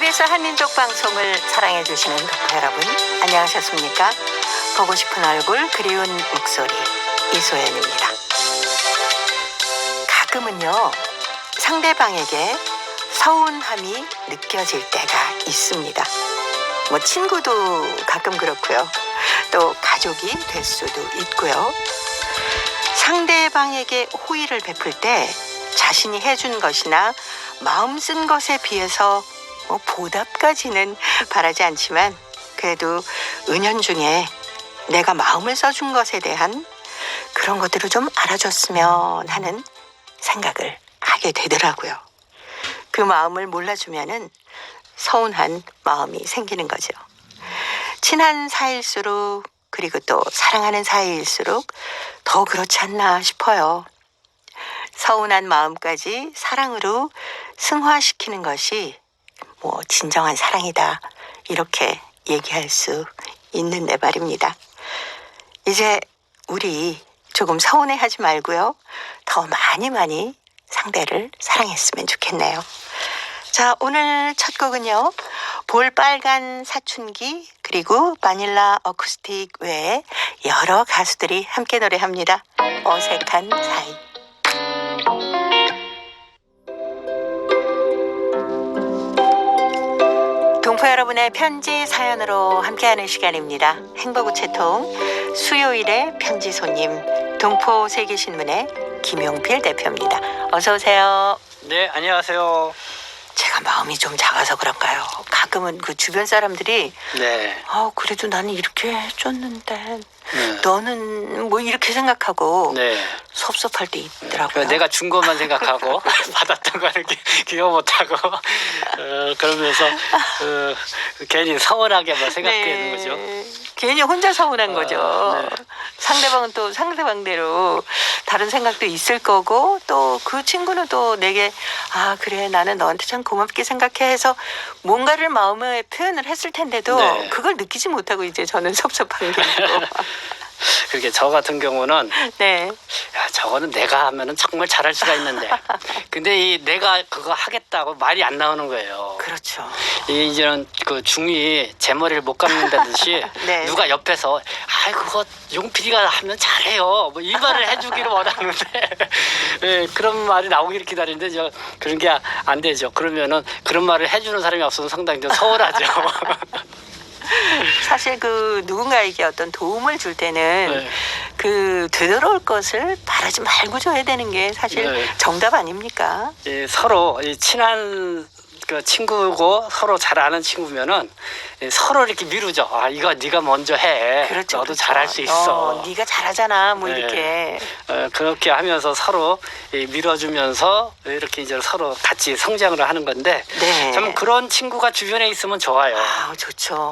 KBS 한민족 방송을 사랑해 주시는 독자 여러분, 안녕하셨습니까? 보고 싶은 얼굴, 그리운 목소리, 이소연입니다. 가끔은요, 상대방에게 서운함이 느껴질 때가 있습니다. 뭐 친구도 가끔 그렇고요. 또 가족이 될 수도 있고요. 상대방에게 호의를 베풀 때 자신이 해준 것이나 마음 쓴 것에 비해서 보답까지는 바라지 않지만 그래도 은연중에 내가 마음을 써준 것에 대한 그런 것들을 좀 알아줬으면 하는 생각을 하게 되더라고요. 그 마음을 몰라주면은 서운한 마음이 생기는 거죠. 친한 사이일수록, 그리고 또 사랑하는 사이일수록 더 그렇지 않나 싶어요. 서운한 마음까지 사랑으로 승화시키는 것이 진정한 사랑이다, 이렇게 얘기할 수 있는데 말입니다. 이제 우리 조금 서운해하지 말고요, 더 많이 상대를 사랑했으면 좋겠네요. 자, 오늘 첫 곡은요, 볼빨간 사춘기 그리고 바닐라 어쿠스틱 외에 여러 가수들이 함께 노래합니다. 어색한 사이. 동포 여러분의 편지 사연으로 함께하는 시간입니다. 행복우체통 수요일의 편지 손님, 동포 세계신문의 김용필 대표입니다. 어서 오세요. 네, 안녕하세요. 제가 마음이 좀 작아서 그런가요? 가끔은 그 주변 사람들이 네. 그래도 나는 이렇게 해줬는데 너는 뭐 이렇게 생각하고 네. 섭섭할 때 있더라고요. 내가 준 것만 생각하고 받았던 거는 기억 못하고 그러면서 괜히 서운하게 생각하는 거죠. 괜히 혼자 서운한 거죠. 네. 상대방은 또 상대방대로 다른 생각도 있을 거고, 또 그 친구는 또 내게 그래, 나는 너한테 참 고맙게 생각해 해서 뭔가를 마음에 표현을 했을 텐데도 네. 그걸 느끼지 못하고 이제 저는 섭섭한 게 있고. 그렇게 저 같은 경우는 네. 야, 저거는 내가 하면은 정말 잘할 수가 있는데 근데 이 내가 그거 하겠다고 말이 안 나오는 거예요. 그렇죠. 이제는 그 중이 제 머리를 못 감는다듯이 네. 누가 옆에서 그거 용필이가 하면 잘해요, 뭐 이 말을 해주기를 원하는데 네, 그런 말이 나오기를 기다리는데 저 그런 게 안 되죠. 그러면은 그런 말을 해주는 사람이 없어서 상당히 좀 서운하죠. 사실 그 누군가에게 어떤 도움을 줄 때는 네. 그 되돌아올 것을 바라지 말고 줘야 되는 게 사실 네. 정답 아닙니까? 서로 친한 그 친구고 서로 잘 아는 친구면은 서로 이렇게 미루죠. 이거 네가 먼저 해. 그렇죠, 너도 그렇죠. 잘할 수 있어. 네가 잘하잖아. 뭐 네. 이렇게. 그렇게 하면서 서로 밀어주면서 이렇게 이제 서로 같이 성장을 하는 건데 네. 참 그런 친구가 주변에 있으면 좋아요. 좋죠.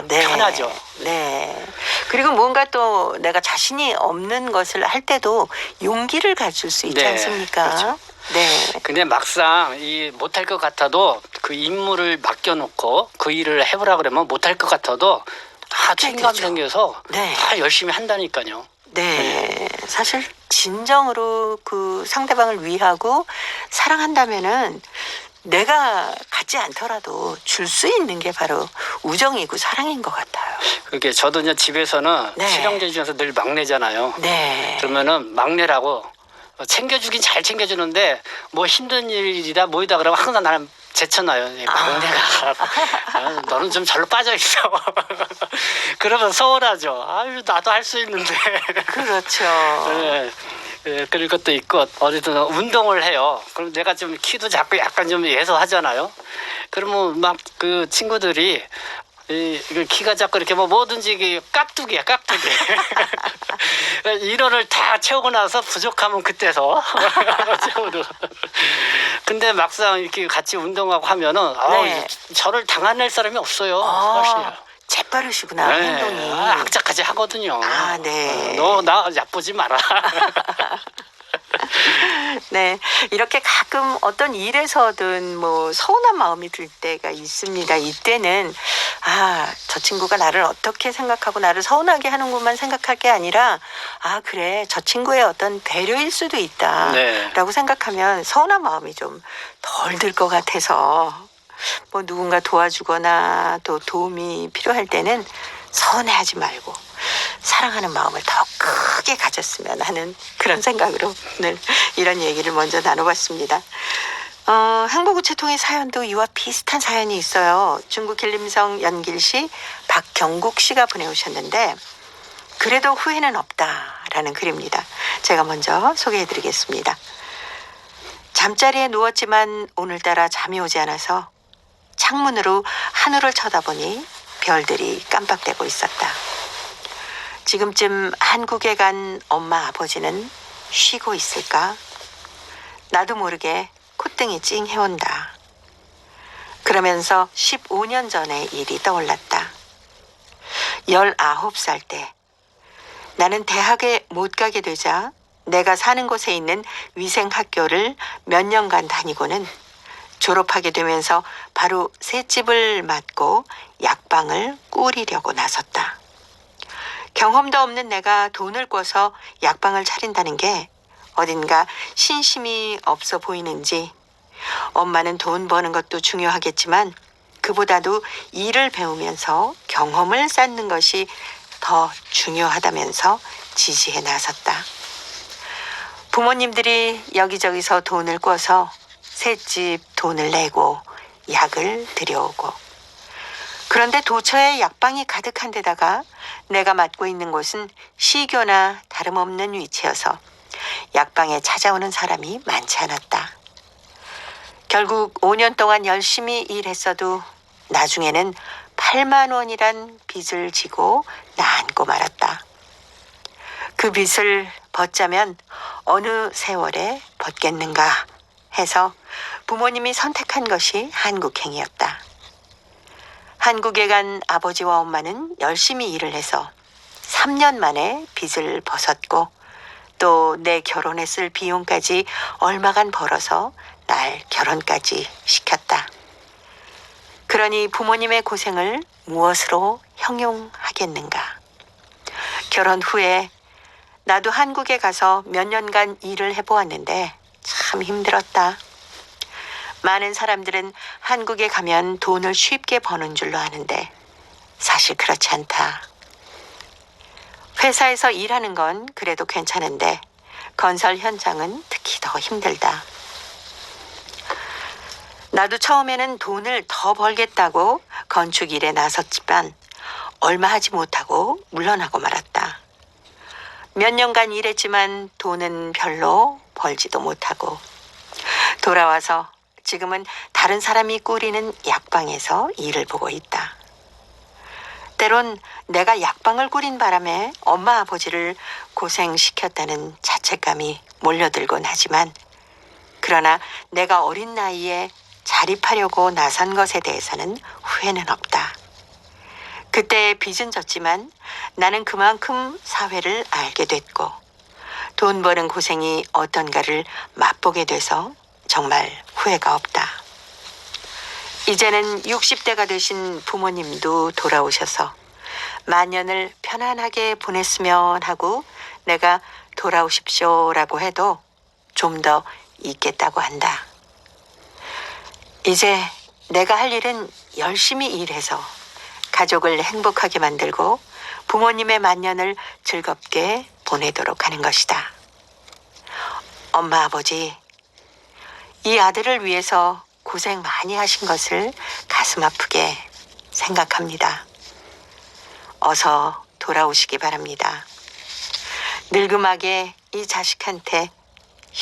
네. 편하죠. 네. 그리고 뭔가 또 내가 자신이 없는 것을 할 때도 용기를 가질 수 있지 네. 않습니까? 그렇죠. 네. 근데 막상 못할 것 같아도 그 임무를 맡겨놓고 그 일을 해보라 그러면 못할 것 같아도 다 책임감 생겨서 네. 다 열심히 한다니까요. 네. 사실 진정으로 그 상대방을 위하고 사랑한다면은 내가 갖지 않더라도 줄 수 있는 게 바로 우정이고 사랑인 것 같아요. 그게 저도 이제 집에서는 네. 실형제 중에서 늘 막내잖아요. 네. 그러면은 막내라고 챙겨주긴 잘 챙겨주는데 뭐 힘든 일이다 뭐이다 그러면 항상 나는 제쳐놔요. 막내가 너는 좀 절로 빠져 있어. 그러면 서운하죠. 나도 할 수 있는데. 그렇죠. 네. 네, 그럴 것도 있고 어디든 운동을 해요. 그럼 내가 좀 키도 작고 약간 좀 예소하잖아요. 그러면 막 그 친구들이 키가 작고 이렇게 뭐든지 깍두기야, 깍두기. 인원을 다 채우고 나서 부족하면 그때서 채우고. 근데 막상 이렇게 같이 운동하고 하면은 네. 저를 당해낼 사람이 없어요. 사실. 재빠르시구나. 네. 행동이. 악착같이 하거든요. 네. 너 나 얕보지 마라. 네, 이렇게 가끔 어떤 일에서든 뭐 서운한 마음이 들 때가 있습니다. 이때는 저 친구가 나를 어떻게 생각하고 나를 서운하게 하는것만 생각할 게 아니라 그래, 저 친구의 어떤 배려일 수도 있다라고 네. 생각하면 서운한 마음이 좀 덜 들 것 같아서 뭐 누군가 도와주거나 또 도움이 필요할 때는 서운해하지 말고 사랑하는 마음을 더 크게 가졌으면 하는 그런 생각으로 오늘 이런 얘기를 먼저 나눠봤습니다. 행복우체통의 사연도 이와 비슷한 사연이 있어요. 중국 길림성 연길시 박경국 씨가 보내오셨는데 그래도 후회는 없다라는 글입니다. 제가 먼저 소개해드리겠습니다. 잠자리에 누웠지만 오늘따라 잠이 오지 않아서 창문으로 하늘을 쳐다보니 별들이 깜빡대고 있었다. 지금쯤 한국에 간 엄마 아버지는 쉬고 있을까? 나도 모르게 콧등이 찡해온다. 그러면서 15년 전의 일이 떠올랐다. 19살 때 나는 대학에 못 가게 되자 내가 사는 곳에 있는 위생학교를 몇 년간 다니고는 졸업하게 되면서 바로 새집을 맡고 약방을 꾸리려고 나섰다. 경험도 없는 내가 돈을 꿔서 약방을 차린다는 게 어딘가 신심이 없어 보이는지 엄마는 돈 버는 것도 중요하겠지만 그보다도 일을 배우면서 경험을 쌓는 것이 더 중요하다면서 지지해 나섰다. 부모님들이 여기저기서 돈을 꿔서 새집 돈을 내고 약을 들여오고 그런데 도처에 약방이 가득한 데다가 내가 맡고 있는 곳은 시교나 다름없는 위치여서 약방에 찾아오는 사람이 많지 않았다. 결국 5년 동안 열심히 일했어도 나중에는 8만 원이란 빚을 지고 나앉고 말았다. 그 빚을 벗자면 어느 세월에 벗겠는가 해서 부모님이 선택한 것이 한국행이었다. 한국에 간 아버지와 엄마는 열심히 일을 해서 3년 만에 빚을 벗었고 또 내 결혼에 쓸 비용까지 얼마간 벌어서 날 결혼까지 시켰다. 그러니 부모님의 고생을 무엇으로 형용하겠는가. 결혼 후에 나도 한국에 가서 몇 년간 일을 해보았는데 참 힘들었다. 많은 사람들은 한국에 가면 돈을 쉽게 버는 줄로 아는데 사실 그렇지 않다. 회사에서 일하는 건 그래도 괜찮은데 건설 현장은 특히 더 힘들다. 나도 처음에는 돈을 더 벌겠다고 건축 일에 나섰지만 얼마 하지 못하고 물러나고 말았다. 몇 년간 일했지만 돈은 별로 벌지도 못하고 돌아와서 지금은 다른 사람이 꾸리는 약방에서 일을 보고 있다. 때론 내가 약방을 꾸린 바람에 엄마 아버지를 고생시켰다는 자책감이 몰려들곤 하지만 그러나 내가 어린 나이에 자립하려고 나선 것에 대해서는 후회는 없다. 그때 빚은 졌지만 나는 그만큼 사회를 알게 됐고 돈 버는 고생이 어떤가를 맛보게 돼서 정말 후회가 없다. 이제는 60대가 되신 부모님도 돌아오셔서 만년을 편안하게 보냈으면 하고 내가 돌아오십시오라고 해도 좀 더 있겠다고 한다. 이제 내가 할 일은 열심히 일해서 가족을 행복하게 만들고 부모님의 만년을 즐겁게 보내도록 하는 것이다. 엄마 아버지, 이 아들을 위해서 고생 많이 하신 것을 가슴 아프게 생각합니다. 어서 돌아오시기 바랍니다. 늙음하게 이 자식한테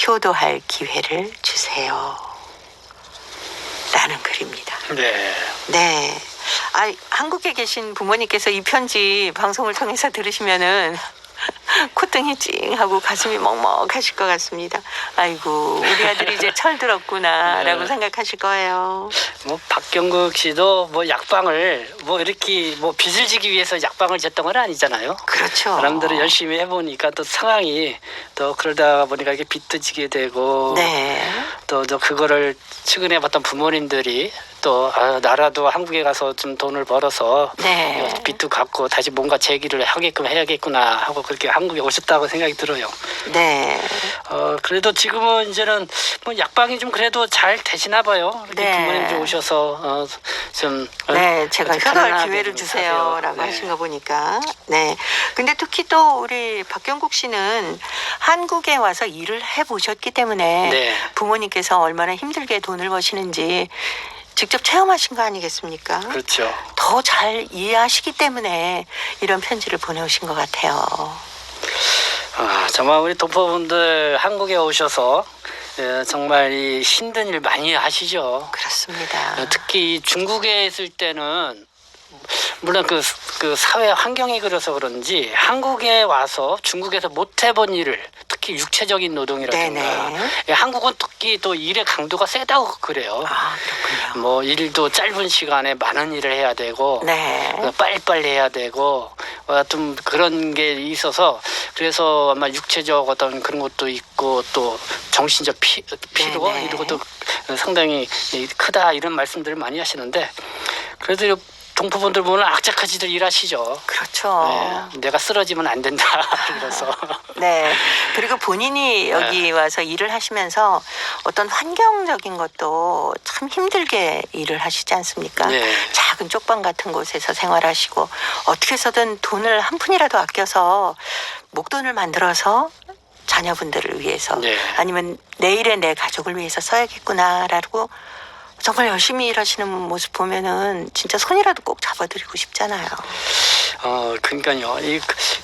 효도할 기회를 주세요. 라는 글입니다. 네. 네. 한국에 계신 부모님께서 이 편지 방송을 통해서 들으시면은 콧등이 찡하고 가슴이 먹먹하실 것 같습니다. 아이고 우리 아들이 이제 철들었구나라고 네. 생각하실 거예요. 뭐 박경국 씨도 뭐 약방을 뭐 이렇게 뭐 빚을 지기 위해서 약방을 졌던 건 아니잖아요. 그렇죠. 사람들이 열심히 해보니까 또 상황이 또 그러다 보니까 이게 빚도 지게 되고 네. 또 그거를 최근에 봤던 부모님들이 또 나라도 한국에 가서 좀 돈을 벌어서 네. 빚도 갚고 다시 뭔가 재기를 하게끔 해야겠구나 하고 그렇게 한국에 오셨다고 생각이 들어요. 네. 그래도 지금은 이제는 뭐 약방이 좀 그래도 잘 되시나 봐요. 이렇게 네. 부모님들 오셔서 좀 네, 제가 어떻게 효도할 편안하게 기회를 좀 주세요라고 사세요. 네. 하신 거 보니까. 네. 근데 특히 또 우리 박경국 씨는 한국에 와서 일을 해 보셨기 때문에 네. 부모님께서 얼마나 힘들게 돈을 버시는지 직접 체험하신 거 아니겠습니까? 그렇죠. 더 잘 이해하시기 때문에 이런 편지를 보내오신 것 같아요. 정말 우리 동포분들 한국에 오셔서 정말 이 힘든 일 많이 하시죠. 그렇습니다. 특히 중국에 있을 때는 물론 그 사회 환경이 그래서 그런지 한국에 와서 중국에서 못 해본 일을 특히 육체적인 노동이라든가 네네. 한국은 특히 또 일의 강도가 세다고 그래요. 아, 그렇군요. 뭐 일도 짧은 시간에 많은 일을 해야 되고 네. 빨리빨리 해야 되고 좀 그런 게 있어서 그래서 아마 육체적 어떤 그런 것도 있고 또 정신적 피로 네네. 이런 것도 상당히 크다 이런 말씀들을 많이 하시는데 그래도 동포분들 보면 악착같이들 일하시죠. 그렇죠. 네, 내가 쓰러지면 안 된다. 그래서 네. 그리고 본인이 여기 와서 일을 하시면서 어떤 환경적인 것도 참 힘들게 일을 하시지 않습니까? 네. 작은 쪽방 같은 곳에서 생활하시고 어떻게 해서든 돈을 한 푼이라도 아껴서 목돈을 만들어서 자녀분들을 위해서 네. 아니면 내일의 내 가족을 위해서 써야겠구나라고 정말 열심히 일하시는 모습 보면은 진짜 손이라도 꼭 잡아드리고 싶잖아요. 그러니까요.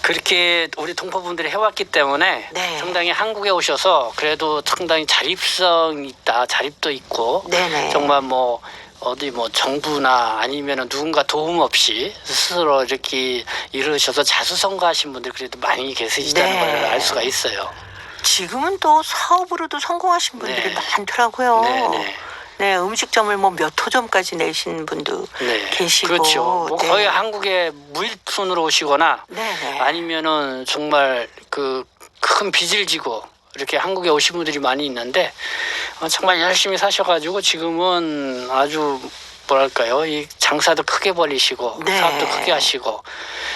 그렇게 우리 동포분들이 해왔기 때문에 네. 상당히 한국에 오셔서 그래도 상당히 자립성 있다, 자립도 있고 네네. 정말 뭐 어디 뭐 정부나 아니면은 누군가 도움 없이 스스로 이렇게 이루셔서 자수성가하신 분들 그래도 많이 계시다는 네. 걸 알 수가 있어요. 지금은 또 사업으로도 성공하신 분들이 네. 많더라고요. 네. 네, 음식점을 뭐 몇 호점까지 내신 분도 네. 계시고. 그렇죠. 뭐 네. 거의 한국에 무일푼으로 오시거나 네네. 아니면은 정말 그 큰 빚을 지고 이렇게 한국에 오신 분들이 많이 있는데 정말 열심히 사셔가지고 지금은 아주 뭐랄까요 이 장사도 크게 벌리시고 네. 사업도 크게 하시고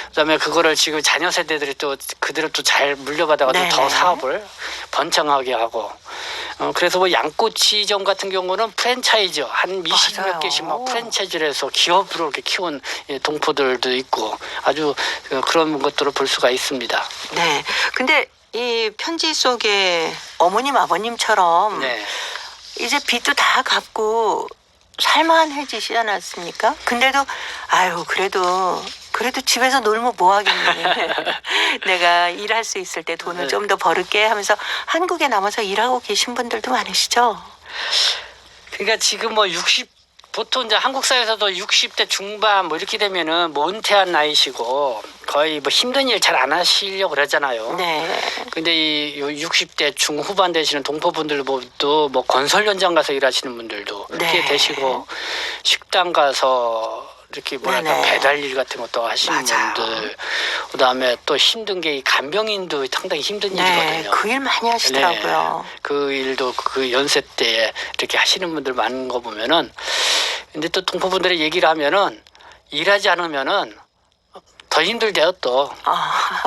그다음에 그거를 지금 자녀 세대들이 또 그대로 또 잘 물려받아가지고 네네. 더 사업을 번창하게 하고 그래서 뭐 양꼬치점 같은 경우는 프랜차이즈 한 20몇 맞아요. 개씩 막 프랜차이즈를 해서 기업으로 이렇게 키운 동포들도 있고 아주 그런 것들을 볼 수가 있습니다. 네. 근데 이 편지 속에 어머님, 아버님처럼 네. 이제 빚도 다 갚고 살만해지시지 않았습니까? 근데도 아유 그래도 집에서 놀면 뭐 하겠니. 내가 일할 수 있을 때 돈을 네. 좀 더 벌을게 하면서 한국에 남아서 일하고 계신 분들도 많으시죠? 그러니까 지금 뭐 60 보통 이제 한국 사회에서도 60대 중반 뭐 이렇게 되면은 뭐 은퇴한 나이시고 거의 뭐 힘든 일 잘 안 하시려고 그러잖아요. 네. 근데 이 60대 중후반 되시는 동포분들도 뭐 건설 현장 가서 일하시는 분들도 이렇게 네. 되시고 식당 가서 이렇게 뭐랄까 네네. 배달 일 같은 것도 하시는 맞아요. 분들 그다음에 또 힘든 게 이 간병인도 상당히 힘든 네. 일이거든요. 그 일 많이 하시더라고요. 그 일도 그 연세 때 이렇게 하시는 분들 많은 거 보면은 근데 또 동포분들의 얘기를 하면은 일하지 않으면은 더 힘들대요 또. 아.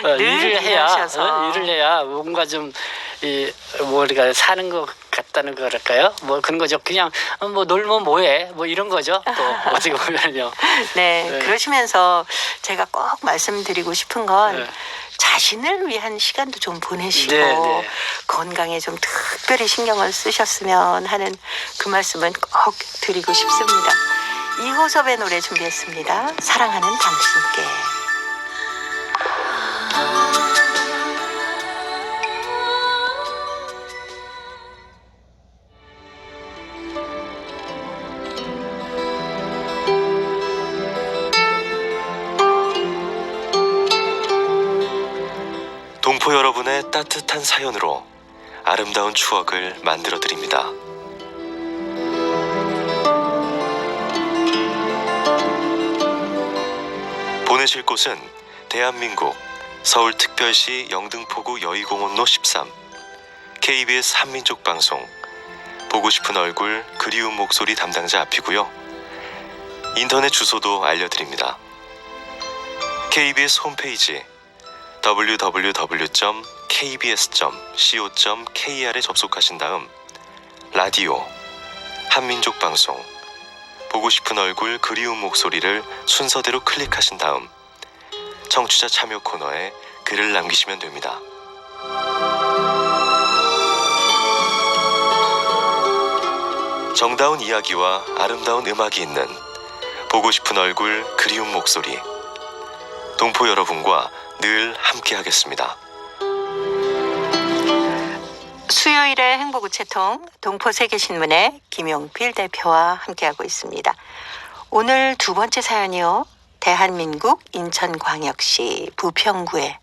늘 일을 해야 일하셔서. 일을 해야 뭔가 좀 이 뭐랄까 사는 것 같다는 거랄까요? 뭐 그런 거죠. 그냥 뭐 놀면 뭐해 뭐 이런 거죠. 또 어떻게 보면요. 네, 네. 그러시면서 제가 꼭 말씀드리고 싶은 건 네. 자신을 위한 시간도 좀 보내시고 네, 네. 건강에 좀 특별히 신경을 쓰셨으면 하는 그 말씀은 꼭 드리고 싶습니다. 이호섭의 노래 준비했습니다. 사랑하는 당신께. 동포 여러분의 따뜻한 사연으로 아름다운 추억을 만들어 드립니다. 보내실 곳은 대한민국 서울특별시 영등포구 여의공원로 13 KBS 한민족 방송 보고 싶은 얼굴 그리운 목소리 담당자 앞이고요. 인터넷 주소도 알려드립니다. KBS 홈페이지 www.kbs.co.kr에 접속하신 다음 라디오 한민족 방송 보고 싶은 얼굴 그리운 목소리를 순서대로 클릭하신 다음 청취자 참여 코너에 글을 남기시면 됩니다. 정다운 이야기와 아름다운 음악이 있는 보고 싶은 얼굴 그리운 목소리, 동포 여러분과 늘 함께하겠습니다. 수요일의 행복우체통 동포세계신문의 김용필 대표와 함께하고 있습니다. 오늘 두 번째 사연이요. 대한민국 인천광역시 부평구에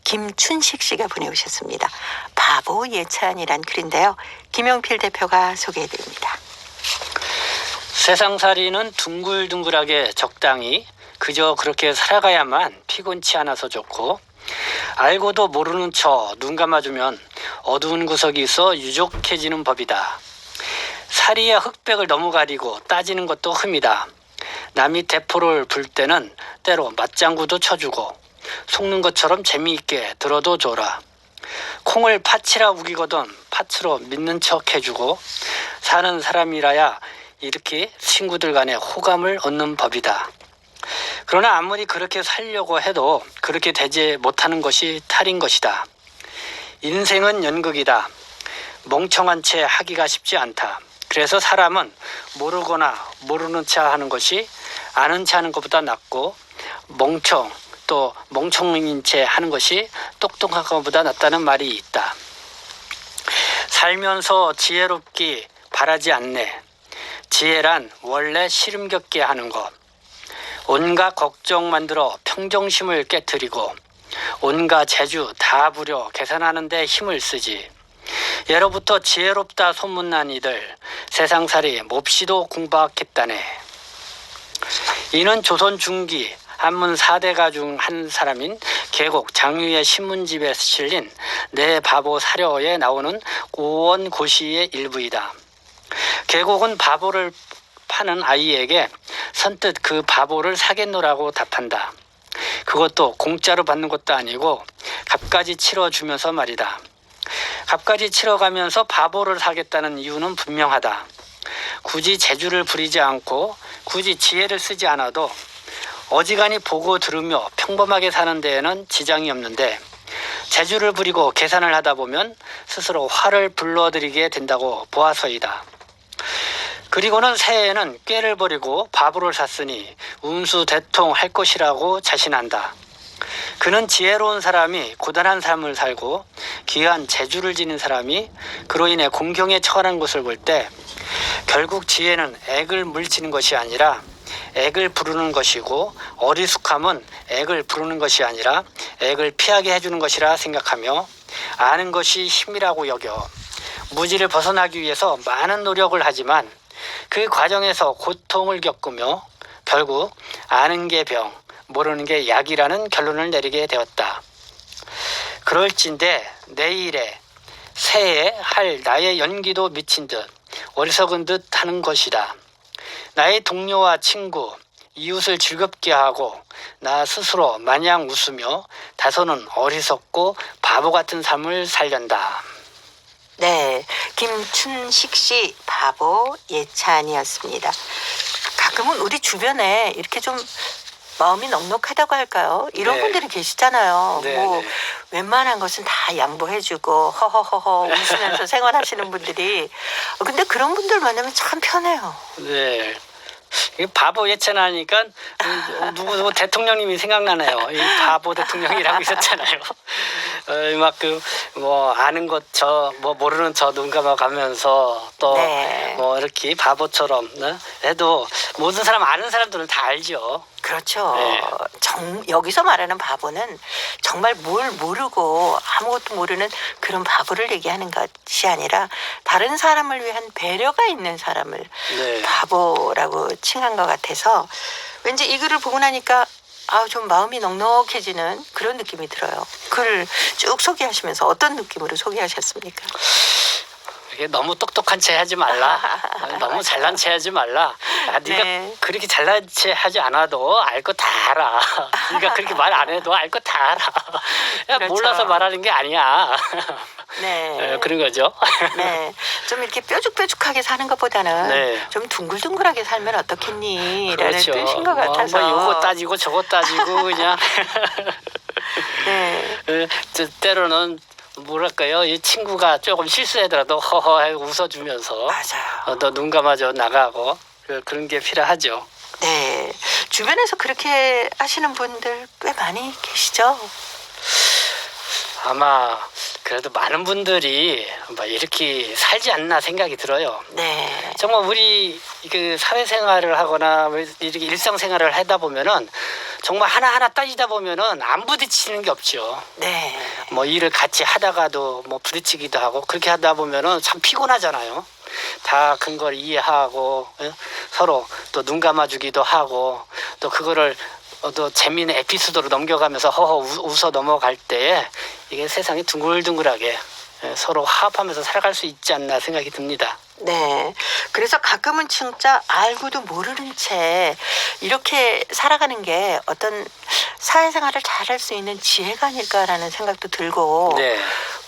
김춘식 씨가 보내오셨습니다. 바보 예찬이란 글인데요. 김용필 대표가 소개해드립니다. 세상살이는 둥글둥글하게 적당히 그저 그렇게 살아가야만 피곤치 않아서 좋고, 알고도 모르는 척 눈 감아주면 어두운 구석이 있어 유족해지는 법이다. 살이야 흑백을 너무 가리고 따지는 것도 흠이다. 남이 대포를 불 때는 때로 맞장구도 쳐주고 속는 것처럼 재미있게 들어도 줘라. 콩을 팥이라 우기거든 팥으로 믿는 척 해주고, 사는 사람이라야 이렇게 친구들 간에 호감을 얻는 법이다. 그러나 아무리 그렇게 살려고 해도 그렇게 되지 못하는 것이 탈인 것이다. 인생은 연극이다. 멍청한 채 하기가 쉽지 않다. 그래서 사람은 모르거나 모르는 체 하는 것이 아는 체 하는 것보다 낫고, 또 멍청인 채 하는 것이 똑똑한 것보다 낫다는 말이 있다. 살면서 지혜롭기 바라지 않네. 지혜란 원래 시름 겪게 하는 것. 온갖 걱정 만들어 평정심을 깨트리고 온갖 재주 다 부려 계산하는 데 힘을 쓰지. 예로부터 지혜롭다 소문난 이들 세상살이 몹시도 공박했다네. 이는 조선 중기 한문 4대가 중 한 사람인 계곡 장유의 신문집에 실린 내 바보 사려에 나오는 고원고시의 일부이다. 계곡은 바보를 파는 아이에게 선뜻 그 바보를 사겠노라고 답한다. 그것도 공짜로 받는 것도 아니고 값까지 치러주면서 말이다. 값까지 치러가면서 바보를 사겠다는 이유는 분명하다. 굳이 재주를 부리지 않고 굳이 지혜를 쓰지 않아도 어지간히 보고 들으며 평범하게 사는 데에는 지장이 없는데, 재주를 부리고 계산을 하다 보면 스스로 화를 불러들이게 된다고 보아서이다. 그리고는 새해에는 꾀를 버리고 바보를 샀으니 운수대통할 것이라고 자신한다. 그는 지혜로운 사람이 고단한 삶을 살고 귀한 재주를 지닌 사람이 그로 인해 공경에 처한 것을 볼 때 결국 지혜는 액을 물리치는 것이 아니라 액을 부르는 것이고, 어리숙함은 액을 부르는 것이 아니라 액을 피하게 해주는 것이라 생각하며 아는 것이 힘이라고 여겨 무지를 벗어나기 위해서 많은 노력을 하지만 그 과정에서 고통을 겪으며 결국 아는 게 병, 모르는 게 약이라는 결론을 내리게 되었다. 그럴진데 내일에 새해 할 나의 연기도 미친 듯 어리석은 듯 하는 것이다. 나의 동료와 친구, 이웃을 즐겁게 하고 나 스스로 마냥 웃으며 다소는 어리석고 바보 같은 삶을 살련다. 네, 김춘식 씨 바보 예찬이었습니다. 가끔은 우리 주변에 이렇게 좀 마음이 넉넉하다고 할까요? 이런 네. 분들이 계시잖아요. 네, 뭐 네. 웬만한 것은 다 양보해주고 허허허허 웃으면서 생활하시는 분들이, 근데 그런 분들 만나면 참 편해요. 네. 이 바보 예찬하니까 누구 대통령님이 생각나네요. 이 바보 대통령이라고 있었잖아요. 막 뭐 아는 것 뭐 모르는 척 눈 감아가면서 또 뭐 네. 이렇게 바보처럼 해도 모든 사람 아는 사람들은 다 알죠. 그렇죠. 네. 여기서 말하는 바보는 정말 뭘 모르고 아무것도 모르는 그런 바보를 얘기하는 것이 아니라 다른 사람을 위한 배려가 있는 사람을 네. 바보라고 칭한 것 같아서, 왠지 이 글을 보고 나니까 좀 마음이 넉넉해지는 그런 느낌이 들어요. 글을 쭉 소개하시면서 어떤 느낌으로 소개하셨습니까? 이게 너무 똑똑한 체 하지 말라. 너무 잘난 체 하지 말라. 야, 네가 네. 그렇게 잘난 체 하지 않아도 알 거 다 알아. 네가 그렇게 말 안 해도 알 거 다 알아. 야, 그렇죠. 몰라서 말하는 게 아니야. 네. 그런 거죠. 네. 좀 이렇게 뾰족뾰족하게 사는 것보다는 네. 좀 둥글둥글하게 살면 어떻겠니? 라는 그렇죠. 뜻인 것 같아서. 뭐 요거 따지고 저거 따지고 그냥. 네. 때로는 뭐랄까요, 이 친구가 조금 실수하더라도 허허 웃어주면서 맞아요. 너 눈 감아줘 나가고 그런 게 필요하죠. 네. 주변에서 그렇게 하시는 분들 꽤 많이 계시죠? 아마 그래도 많은 분들이 막 이렇게 살지 않나 생각이 들어요. 네. 정말 우리 그 사회생활을 하거나 이렇게 일상생활을 하다 보면은 정말 하나하나 따지다 보면은 안 부딪히는 게 없죠. 네. 뭐 일을 같이 하다가도 뭐 부딪히기도 하고 그렇게 하다 보면은 참 피곤하잖아요. 다 큰 걸 이해하고 서로 또 눈 감아주기도 하고 또 그거를 또 재미있는 에피소드로 넘겨가면서 허허 웃어 넘어갈 때 이게 세상이 둥글둥글하게 서로 화합하면서 살아갈 수 있지 않나 생각이 듭니다. 네. 그래서 가끔은 진짜 알고도 모르는 채 이렇게 살아가는 게 어떤 사회생활을 잘할 수 있는 지혜가 아닐까라는 생각도 들고 네,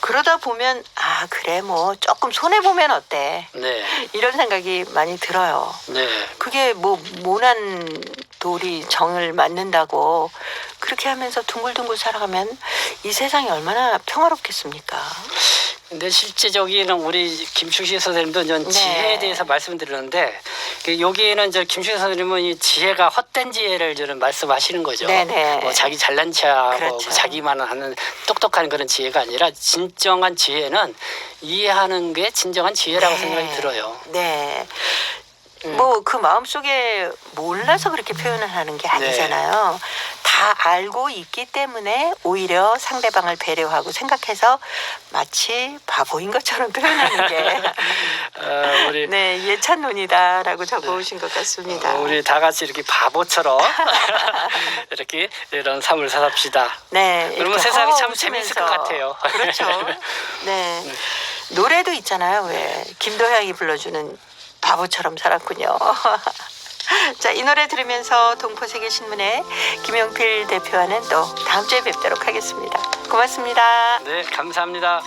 그러다 보면 그래 뭐 조금 손해보면 어때 네, 이런 생각이 많이 들어요. 네. 그게 뭐 모난 돌이 정을 맞는다고 그렇게 하면서 둥글둥글 살아가면 이 세상이 얼마나 평화롭겠습니까? 근데 실제적인 우리 김충식 선생님도 이제 네. 지혜에 대해서 말씀드리는데 여기에는 김충식 선생님은 이 지혜가 헛된 지혜를 저는 말씀하시는 거죠. 네네. 뭐 자기 잘난 체하고 그렇죠. 뭐 자기만 하는 똑똑한 그런 지혜가 아니라 진정한 지혜는 이해하는 게 진정한 지혜라고 네. 생각이 들어요. 네. 뭐 그 마음속에 몰라서 그렇게 표현을 하는 게 아니잖아요. 다 알고 있기 때문에 오히려 상대방을 배려하고 생각해서 마치 바보인 것처럼 표현하는 게 우리 네, 예찬론이다라고 적어오신 것 같습니다. 우리 다 같이 이렇게 바보처럼 이렇게 이런 삶을 살합시다. 네. 그러면 이렇게 세상이 참 웃으면서. 재밌을 것 같아요. 그렇죠. 네. 노래도 있잖아요. 왜 김도향이 불러주는 바보처럼 살았군요. 자, 이 노래 들으면서 동포세계신문의 김용필 대표와는 또 다음 주에 뵙도록 하겠습니다. 고맙습니다. 네, 감사합니다.